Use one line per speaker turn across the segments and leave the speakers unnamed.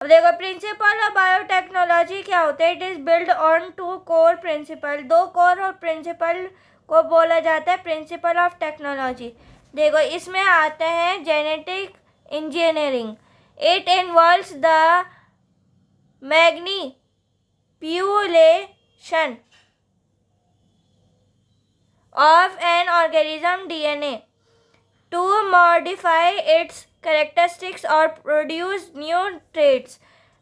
अब देखो principle of biotechnology क्या होता है, it is build on 2 core principle, 2 core और प्रिंसिपल को बोला जाता है प्रिंसिपल ऑफ टेक्नोलॉजी। देखो इसमें आते हैं genetic engineering, it involves the manipulation of an organism DNA to modify its characteristics or produce new traits।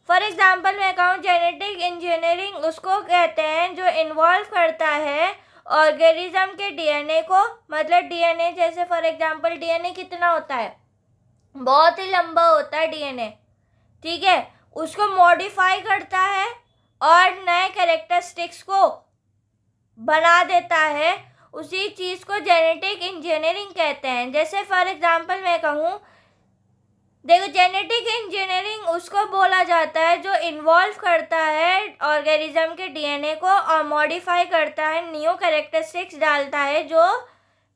For example मैं कहूँ जेनेटिक इंजीनियरिंग उसको कहते हैं जो इन्वॉल्व करता है ऑर्गेनिज्म के डीएनए को, मतलब डीएनए जैसे फॉर एग्जाम्पल डीएनए कितना होता है, बहुत ही लंबा होता है डीएनए, ठीक है, उसको मॉडिफाई करता है और नए कैरेक्टरिस्टिक्स को बना देता है, उसी चीज़ को जेनेटिक इंजीनियरिंग कहते हैं। जैसे फॉर एग्जांपल मैं कहूँ, देखो जेनेटिक इंजीनियरिंग उसको बोला जाता है जो इन्वॉल्व करता है ऑर्गेनिज्म के डीएनए को और मॉडिफाई करता है, न्यू कैरेक्टरिस्टिक्स डालता है जो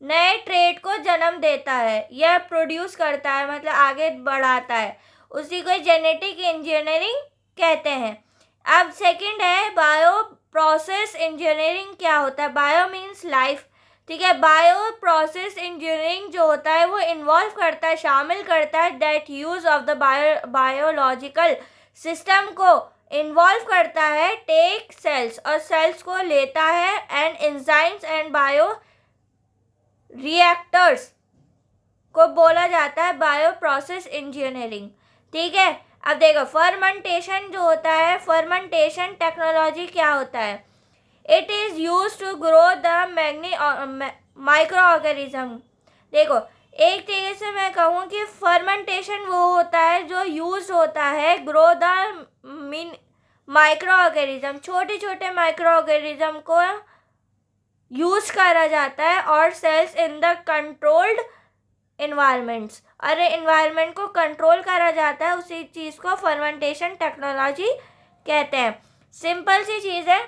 नए ट्रेट को जन्म देता है या प्रोड्यूस करता है, मतलब आगे बढ़ाता है, उसी को जेनेटिक इंजीनियरिंग कहते हैं। अब सेकंड है बायो प्रोसेस इंजीनियरिंग। क्या होता है, बायो मीन्स लाइफ, ठीक है, बायो प्रोसेस इंजीनियरिंग जो होता है वो इन्वॉल्व करता है, शामिल करता है that use of the biological system को इन्वॉल्व करता है, टेक सेल्स और सेल्स को लेता है and enzymes and bio reactors को बोला जाता है बायो प्रोसेस इंजीनियरिंग, ठीक है। अब देखो फर्मेंटेशन जो होता है, फर्मेंटेशन टेक्नोलॉजी क्या होता है, it is use to grow the microorganism. देखो एक तरीके से मैं कहूँ कि फर्मेंटेशन वो होता है जो यूज होता है ग्रो द माइक्रो ऑर्गेनिज्म, छोटे छोटे माइक्रो ऑर्गेनिज्म को यूज करा जाता है और cells in the controlled environments, अरे इन्वायरमेंट को कंट्रोल करा जाता है, उसी चीज़ को फर्मेंटेशन टेक्नोलॉजी कहते हैं। सिंपल सी चीज़ है,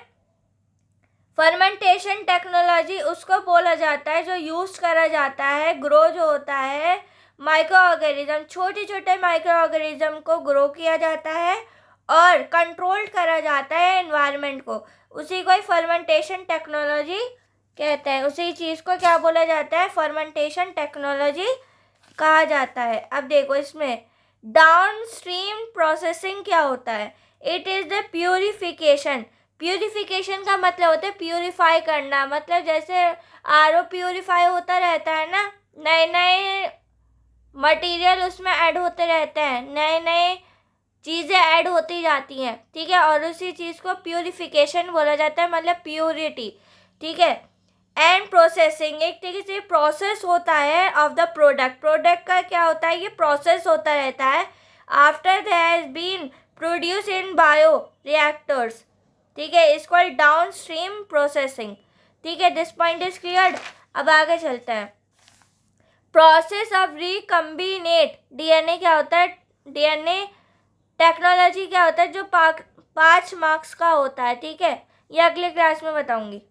फर्मेंटेशन टेक्नोलॉजी उसको बोला जाता है जो यूज करा जाता है, ग्रो जो होता है माइक्रो ऑर्गेनिज्म, छोटे छोटे माइक्रो ऑर्गेनिज्म को ग्रो किया जाता है और कंट्रोल करा जाता है एनवायरनमेंट को, उसी को ही फर्मेंटेशन टेक्नोलॉजी कहते हैं, उसी चीज़ को क्या बोला जाता है, फर्मेंटेशन टेक्नोलॉजी कहा जाता है। अब देखो इसमें डाउनस्ट्रीम प्रोसेसिंग क्या होता है, it is the purification. Purification का मतलब होता है प्यूरिफाई करना, मतलब जैसे आरओ प्यूरिफाई होता रहता है ना, नए नए मटेरियल उसमें ऐड होते रहते हैं, नए नए चीज़ें ऐड होती जाती हैं, ठीक है, और उसी चीज़ को प्यूरिफिकेशन बोला जाता है, मतलब प्योरिटी, ठीक है। एंड प्रोसेसिंग एक तरीके से प्रोसेस होता है ऑफ द प्रोडक्ट, प्रोडक्ट का क्या होता है, ये प्रोसेस होता रहता है after that has been produce in bioreactors, ठीक है, इसको डाउन स्ट्रीम प्रोसेसिंग, ठीक है। This point is clear. अब आगे चलते हैं, प्रोसेस ऑफ रिकम्बिनेट डीएनए क्या होता है, डीएनए टेक्नोलॉजी क्या होता है, जो 5 मार्क्स का होता है, ठीक है, ये अगले क्लास में बताऊंगी।